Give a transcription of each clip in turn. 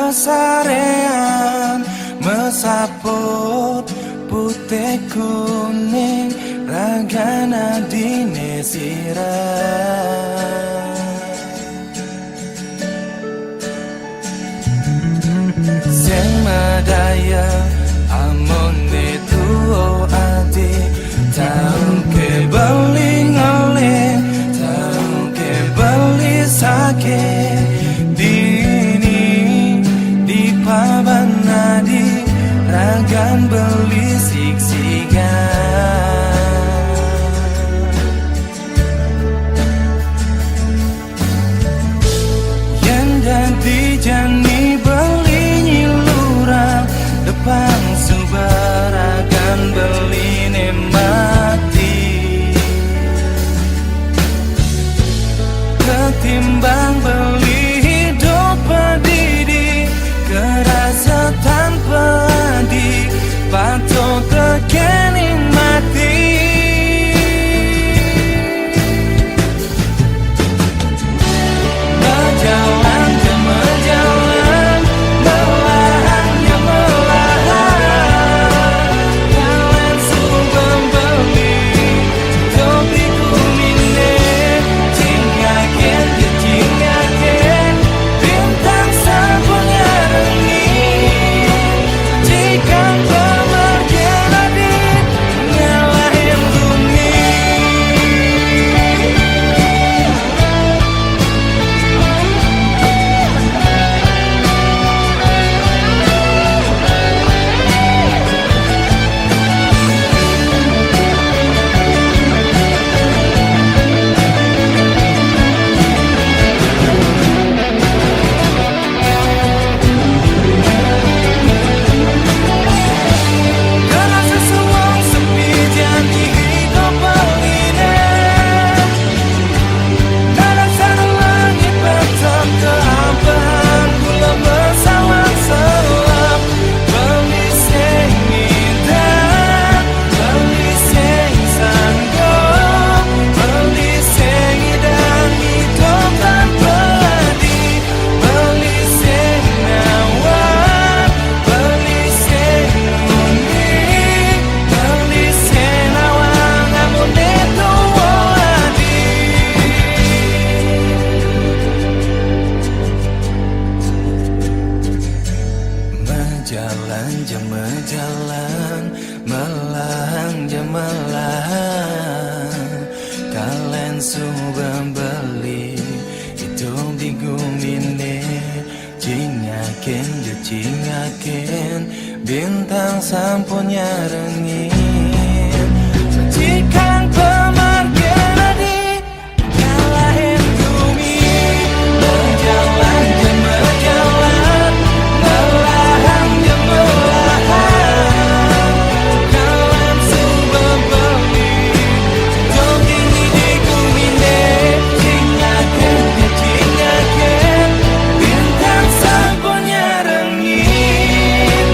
pasarean mesaput putih kuning ragana dine sirah sing madaya amone tuo ati tahu ke beli ngale tahu ke beli sake dini di pabanadi ragan beli siksikan yang jadi jani beli nyilurang depan subaragan beli mati ketimbang beli hidup pedidi kerasa tanpa di patut terkening mati berjalan ke berjalan melahan ya melahan kalian sungguh beli topi kumine cingaken ya cingaken bintang sapunya rengit jika pemergian adit ngalahin bumi karena sesuang sepi jadi hidup beline dalam sana langit petak kehampaan gula bersawang selam beli sing midang beli sing sanggup beli sing idang hidup tanpa di beli sing nawar beli sing unik beli sing nawang namun itu wadi Menjalan jam menjalan melahan jam melahan kalian subang beli hitung di gumine cingaken je cingaken bintang sampunya rengit majikan pemargian adi ngalahin bumi berjalan jam berjalan melahan jam melahan kalian subang beli topi di gumine cingaken je cingaken bintang sapunya rengit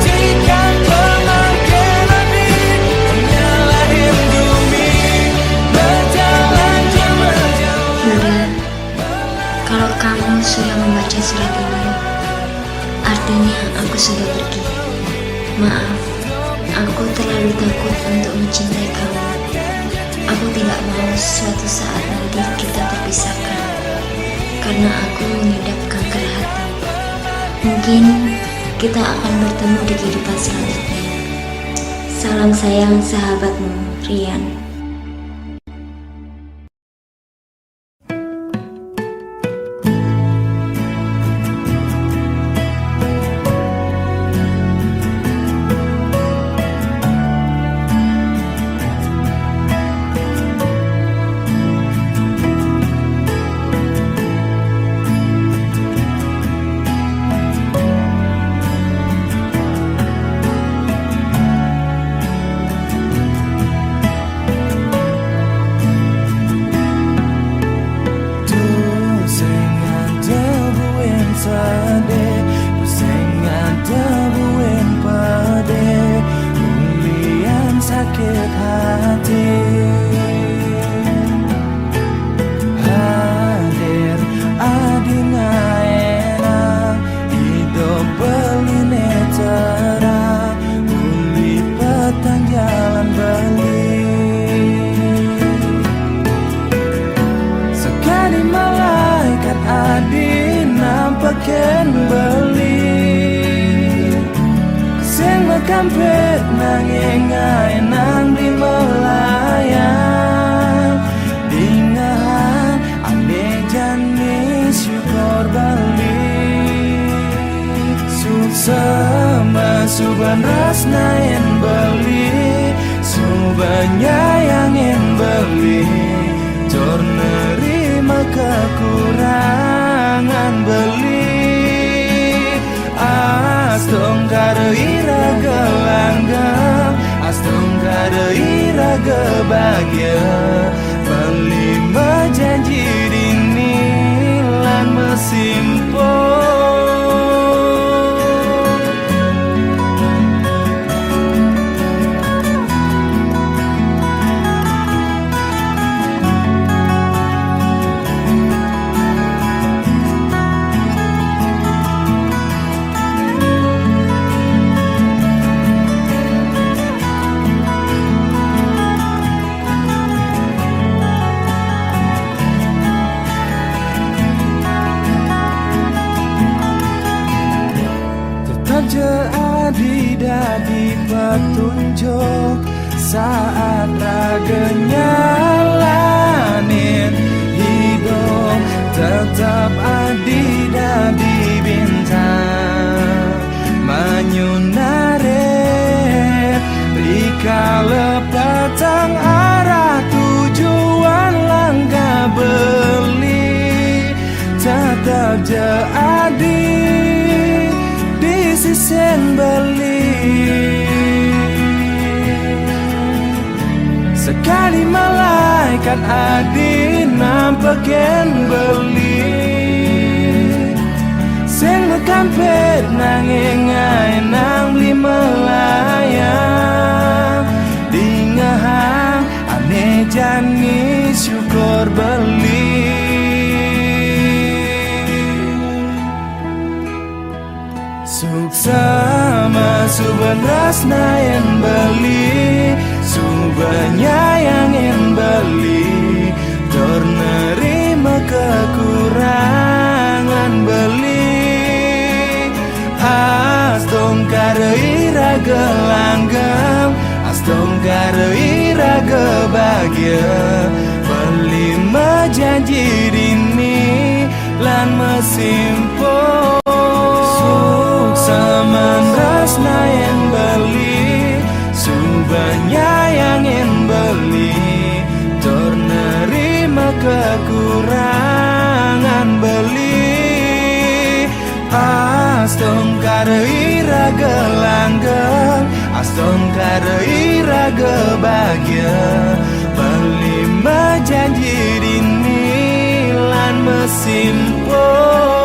jika pemargian adit ngalahin bumi berjalan jam berjalan. Bunda, kalau kamu sudah membaca surat ini, artinya aku sudah pergi. Maaf, aku terlalu takut untuk mencintai kamu. Aku tidak mau suatu saat nanti kita terpisahkan, karena aku mengidap kanker hati. Mungkin kita akan bertemu di kehidupan selanjutnya. Salam sayang sahabatmu, Rian. beli sing mekampet nanging ae nang di melayang dingahan ane jani syukur beli sama suban rasna yang beli subanya yang beli jor nerima kekurangan beli astong kada iraga langgam astong kada iraga bahagia beli menjanji dini lan mesimpul di petunjuk saat raga nyalanin hidup tetap di bintang manyunare rikala patang arah tujuan langkah beli tetap jadi di sisen beli sekali malaikat adi nampakin beli sing mekampet nanging ae nang beli melayang dingahang ane jani syukur beli sama suban rasna yang beli subanya yang beli dor nerima kekurangan beli astong kada iraga langgam astong kada iraga bahagia beli menjanji dini lan mesimpul saman rasna yang beli subanya yang beli tor nerima kekurangan beli astong kada iraga langgeng astong kada iraga bahagia beli menjanji dini lan mesimpul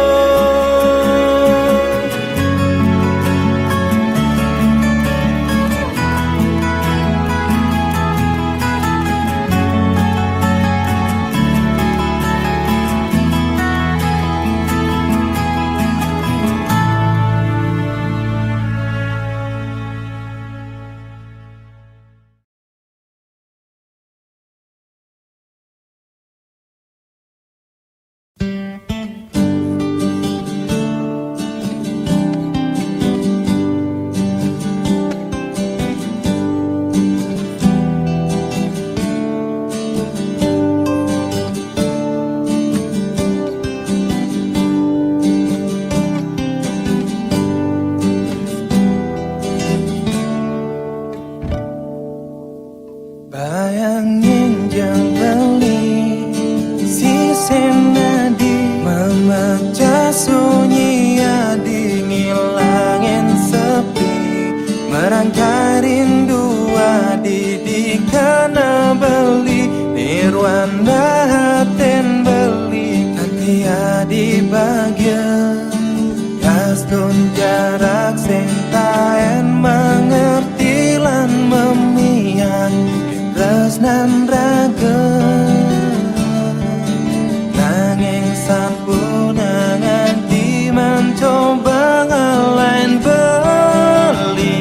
merangkai rindu di kana beli nirwana haten beli katia di bagian Yastun jarak sing taen mengerti lan memian tresnan raga nanging sampun nganti mencoba ngalain beli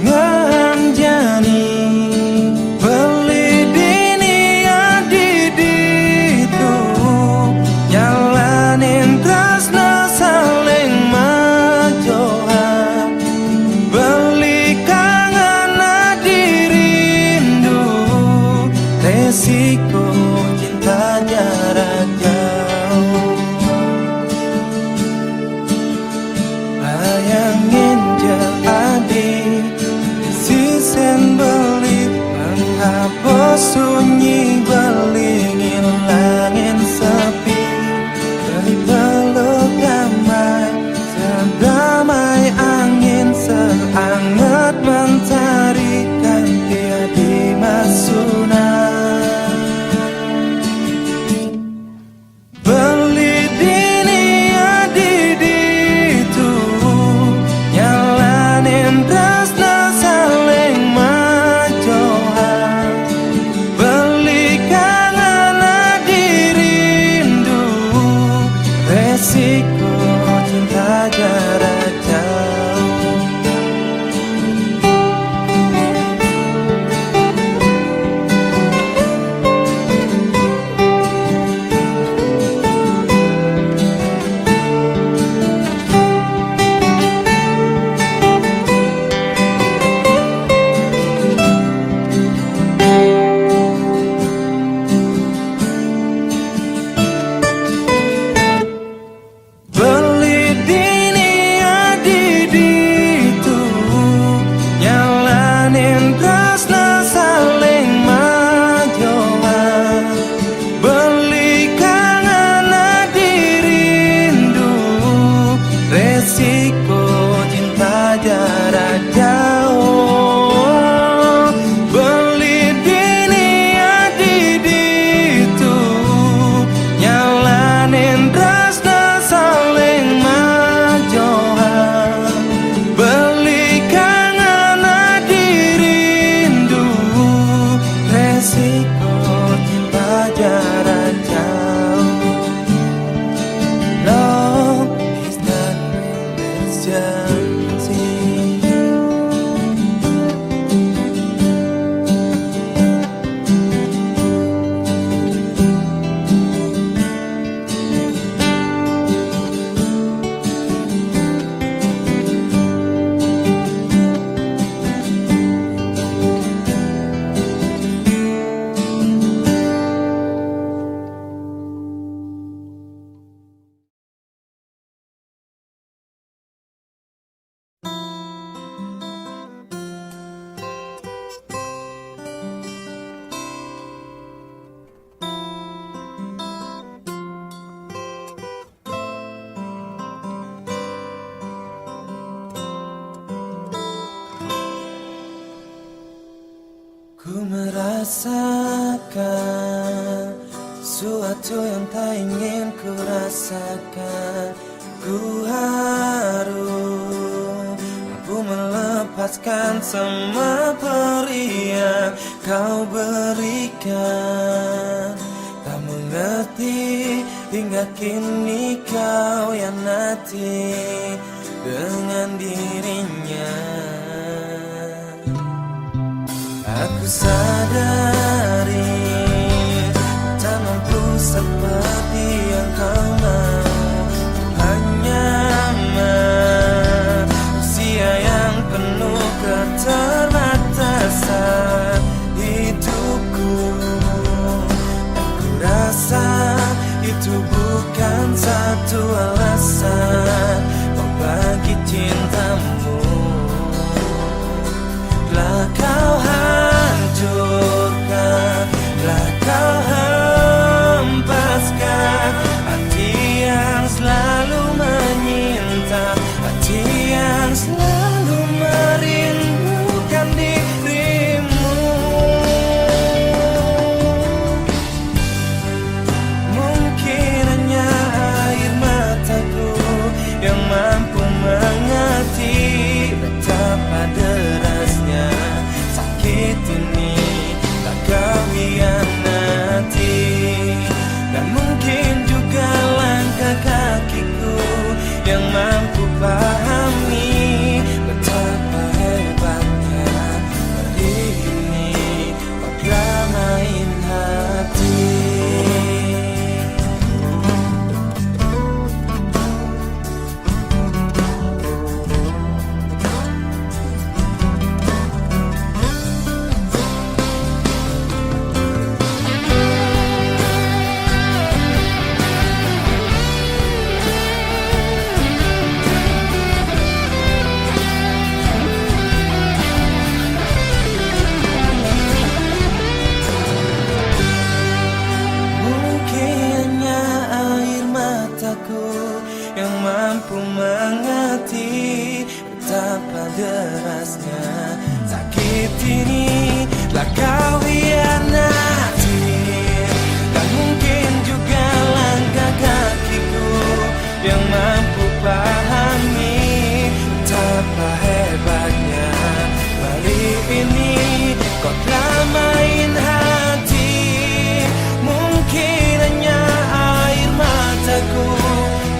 nganjani beli dini adi itu itu yang tak ingin ku rasakan. Ku harus mampu melepaskan semua peri yang kau berikan. Tak mengerti hingga kini kau yang nanti dengan dirinya. Aku sadari tak mampu seperti yang kau mau. Hanya manusia yang penuh keterbatasan hidupku. Dan ku rasa itu bukan satu alasan membagi cintamu. Telah kau hancurkan, telah kau hempaskan hati yang selalu menyinta, hati yang selalu merindukan dirimu. Mungkin hanya air mataku yang mampu mengerti betapa derasnya sakit ini. Tak kau hianati. Dan mungkin juga langkah kakiku yang mampu pahami betapa hebatnya hari ini. Kau main hati. Yang mampu mengerti betapa derasnya sakit ini. Telah kau hianati. Dan mungkin juga langkah kakiku yang mampu pahami betapa hebatnya hari ini. Kau telah main hati. Mungkin hanya air mataku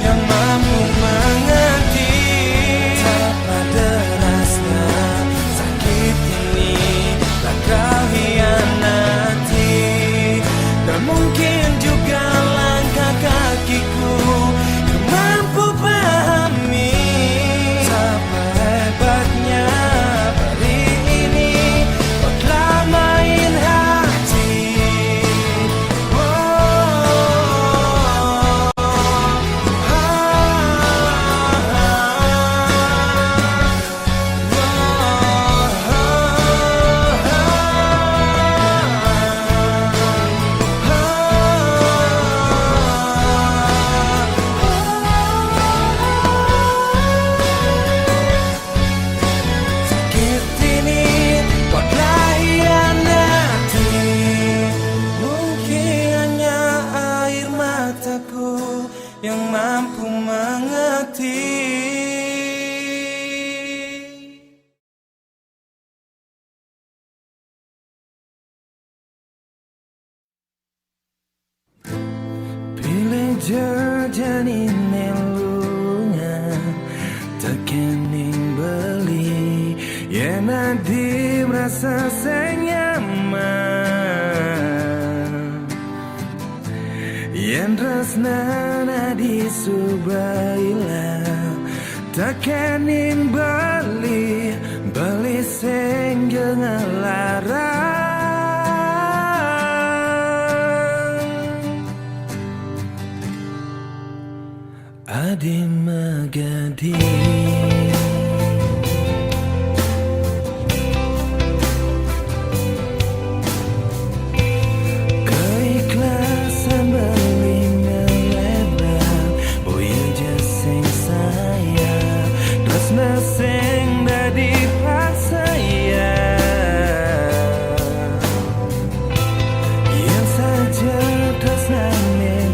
yang mampu mengerti betapa derasnya sakit ini. Tak kau hianati. Dan mungkin juga langkah kakiku yang mampu pahami betapa hebatnya hari ini. Kau telah main hati. Yang mampu mengerti. Pilih jajani nelungan tekening beli yang nadi merasa senyaman. Yang tresnana disubaila tekening beli sing ngelarang. Adi megadi keikhlasan berlingan boya jasing saya terus neseng dadi pasaya. Yang saja terus nane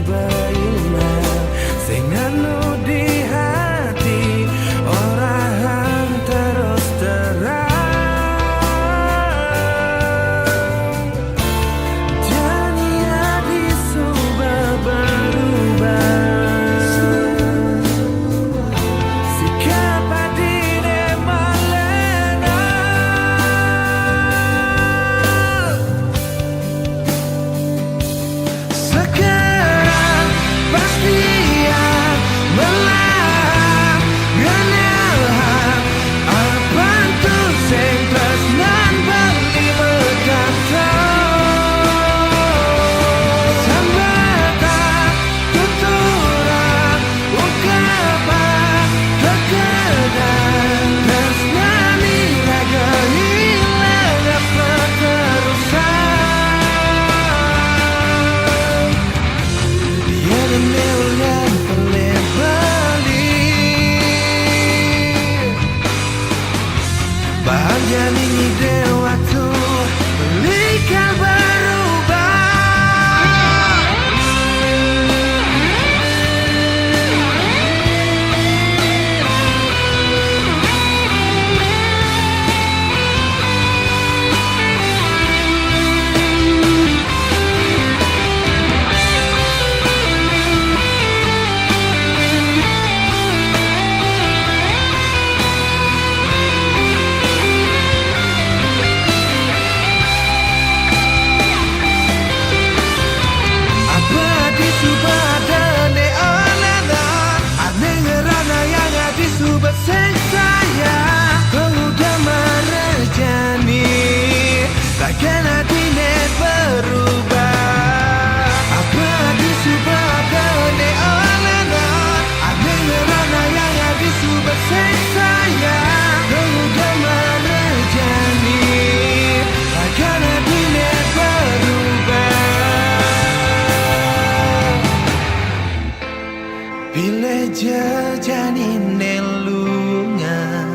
Pile jejani nelungan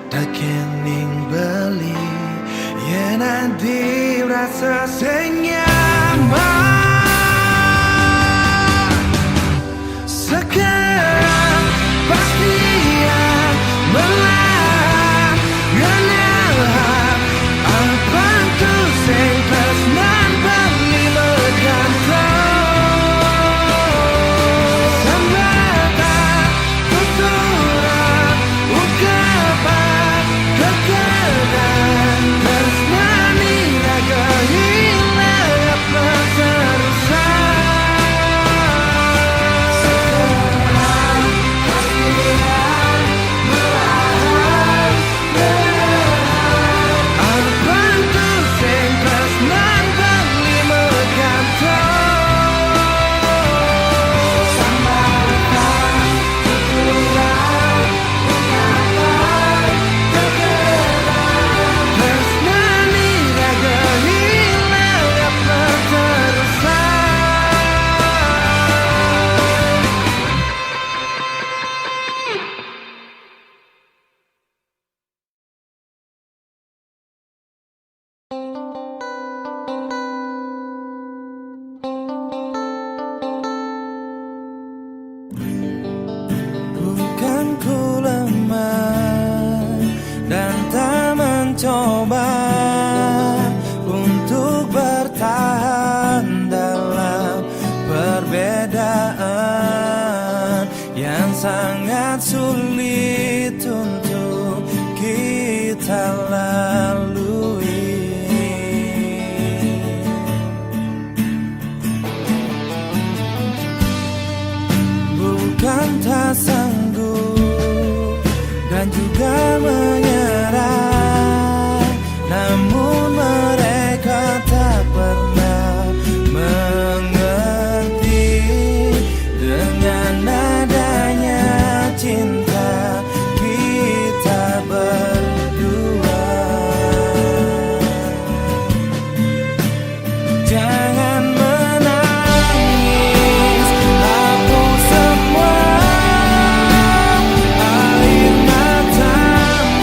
Dakening beli Yen di rasa senyaman Sekarang pasti yang melah Ngenelak Apa tu sengklas nan beli megantong Bukan ku lemah dan tak mencoba untuk bertahan dalam perbedaan yang sangat sulit untuk kita lalui. Bukan tak sanggup dan juga menyerah, namun mereka tak pernah mengerti dengan adanya cinta kita berdua. Jangan menangis, hapus semua air matamu.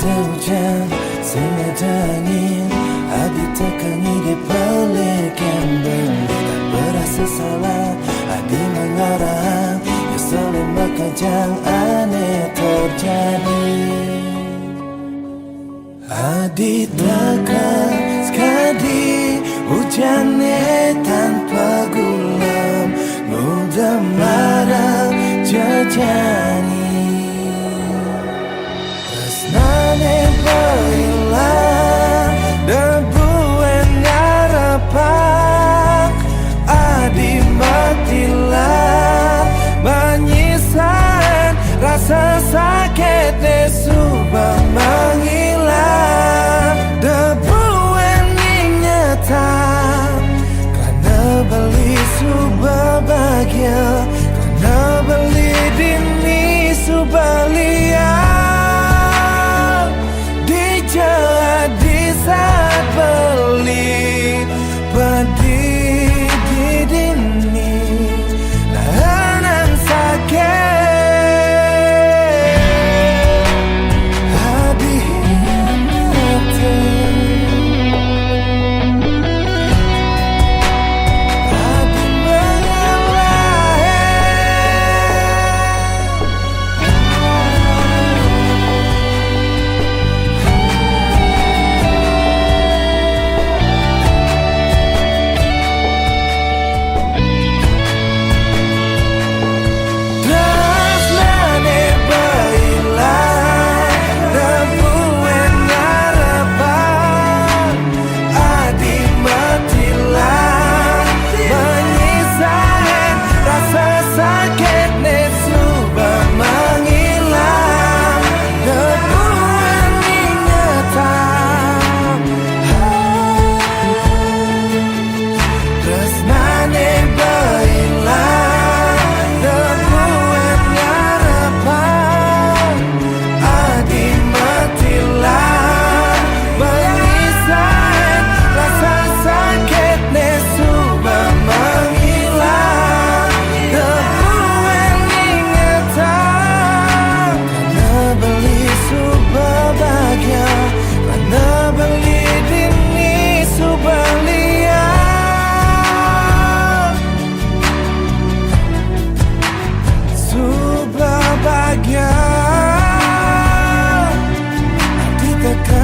ada hujan, sing ada angin, hati tekangi di balik embel. Tak berasa salah, hati mengarang, ya saling berkajang aneh terjadi. Hadi takkan sekali hujannya tanpa gulam, mudah marah jejani. Tresnane berhilang, debu yang nyarapak, adi matilah menyisakan rasa sakit subah menghilang. Debu yang nyata karena beli subah bahagia, karena beli dini subah liang. Dijahat di saat beli padi di dini lahanan sakit.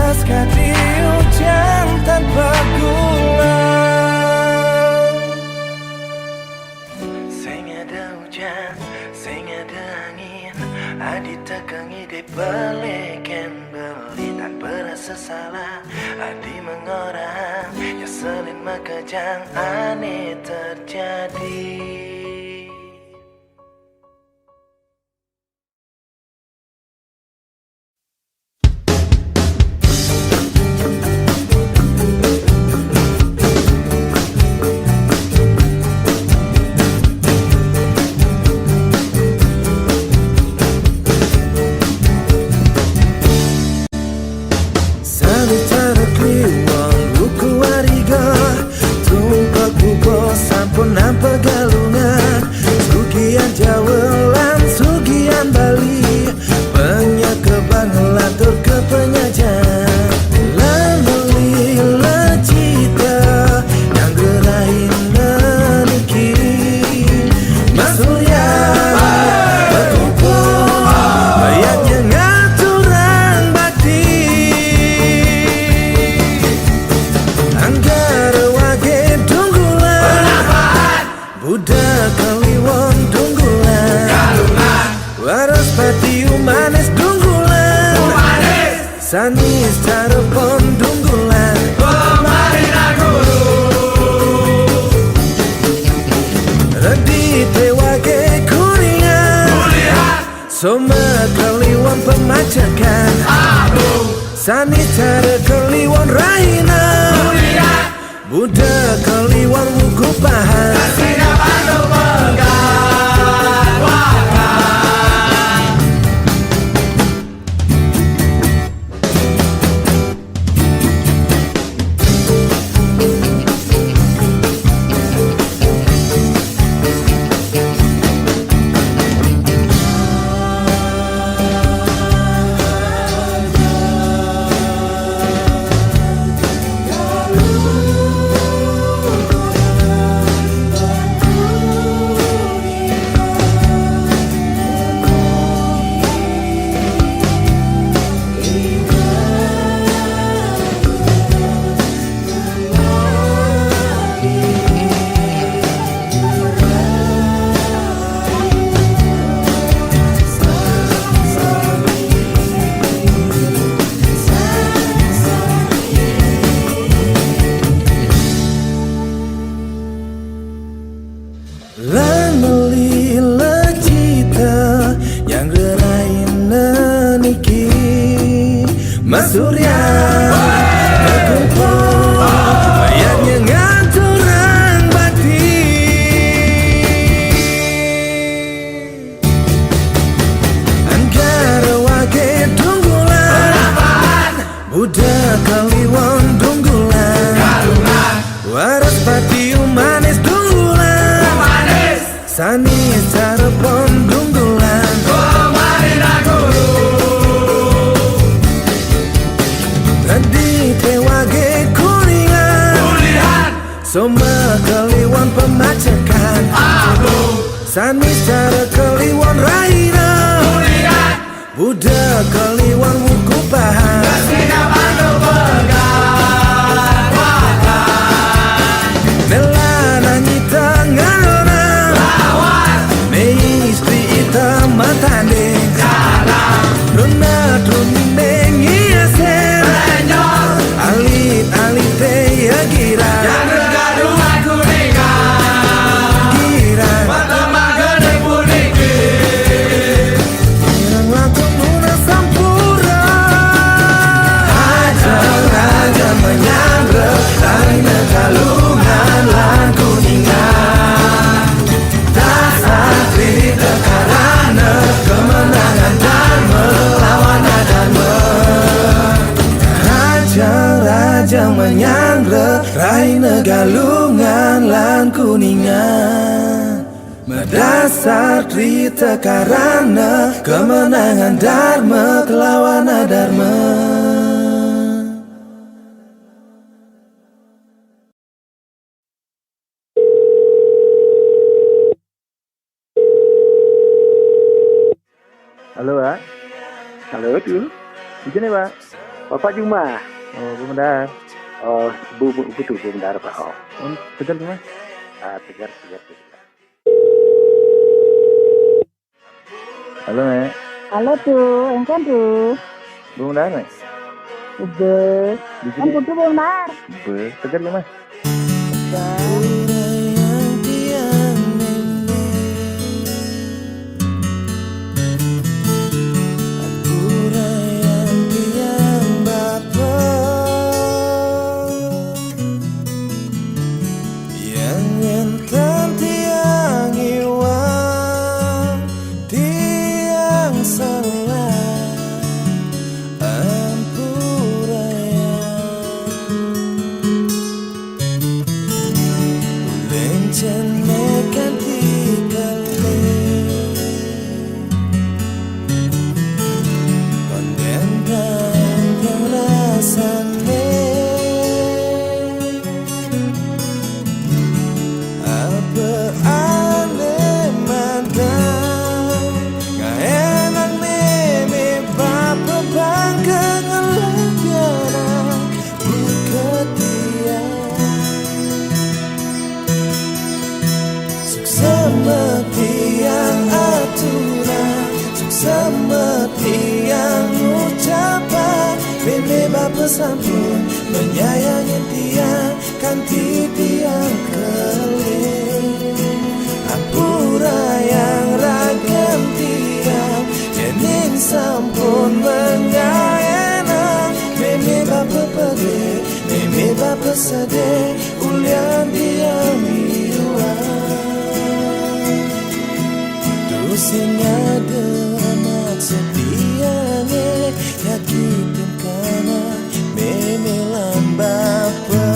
Sekali hujan tanpa gula, sing ada hujan, sing ada angin, hadi tekangi di balik embeli. Tanpa rasa salah, hadi mengorang, ya selin makajang aneh terjadi. Pegalungan Sugian Jawelan, Sugian Bali, banyak kebangelan tur ke penyajan. Lameli lacita yang gerahin meniki Mas Surya berkumpul ayatnya ngaturang bakti Anggara wage budak kaliwon dunggulan, waras pati umanes dunggulan, sanis carepon dunggulan, pemarina guru redi tewage kuningan, somat kaliwon pemajakan, sanis cara kaliwon rahina, budak kaliwon wuku pahan. Mas Surya berkumpul ayatnya nganturang batin Angkara wage dunggulan Buddha kaliwon dunggulan Waras patiu manis dunggulan Sanis carepon dunggulan Tadi tewage kuningan Soma kliwon pemacekan Sanis cara kliwon raina Buddha kliwon wukupahan Nelana nyita ngalona Me istri ita matanding Rona drunine ngiasen Alit te ya gira Gaduhan kuningan Gira Matama gede puniki Irang langsung muna sampura Raja menyandra Laina kalungan lan kuningan Dasar cerita karana Kemenangan dan melawan dharma Raja menyandra Raina galungan lan kuningan Berdasar cerita karana Kemenangan dharma kelawan dharma Halo Pak. Halo tuh, Di sini Pak. Bapak Juma. Oh, bentar. Oh, betul Bu Bendara Pak. Oh, Betul Mas. tegar. Halo Nek. Halo tuh, engkan tuh. Bu Bendar Nek. Udah. Di Kan sini. butuh benar. Tegar ya Mas. Sampun menyayangi tiang kanti tiang keling Ampura yang ragam tiang Jening sampun menyayangi Meme bapa pede, meme bapa sade Ulian tiang miruan Dusinya demak setiangnya Yakin kana Meme lambapa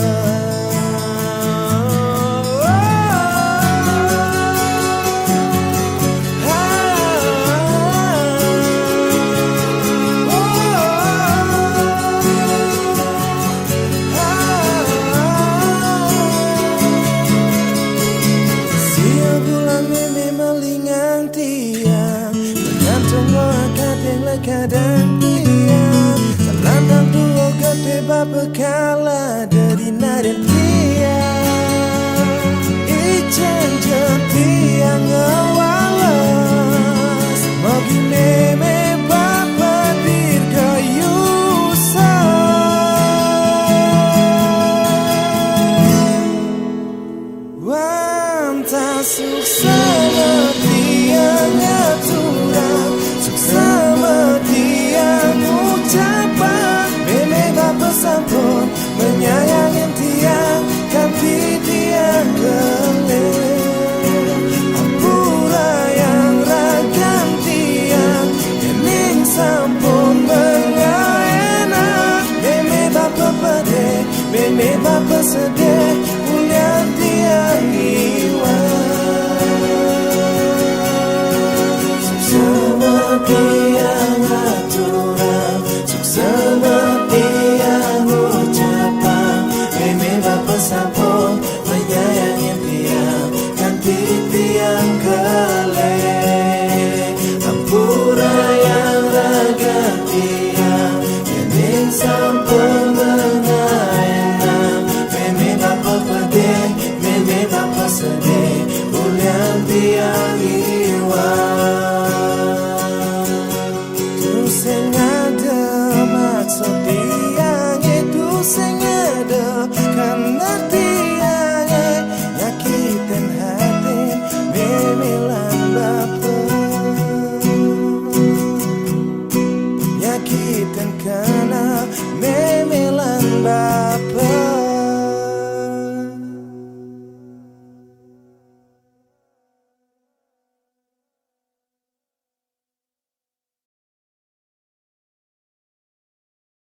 sampai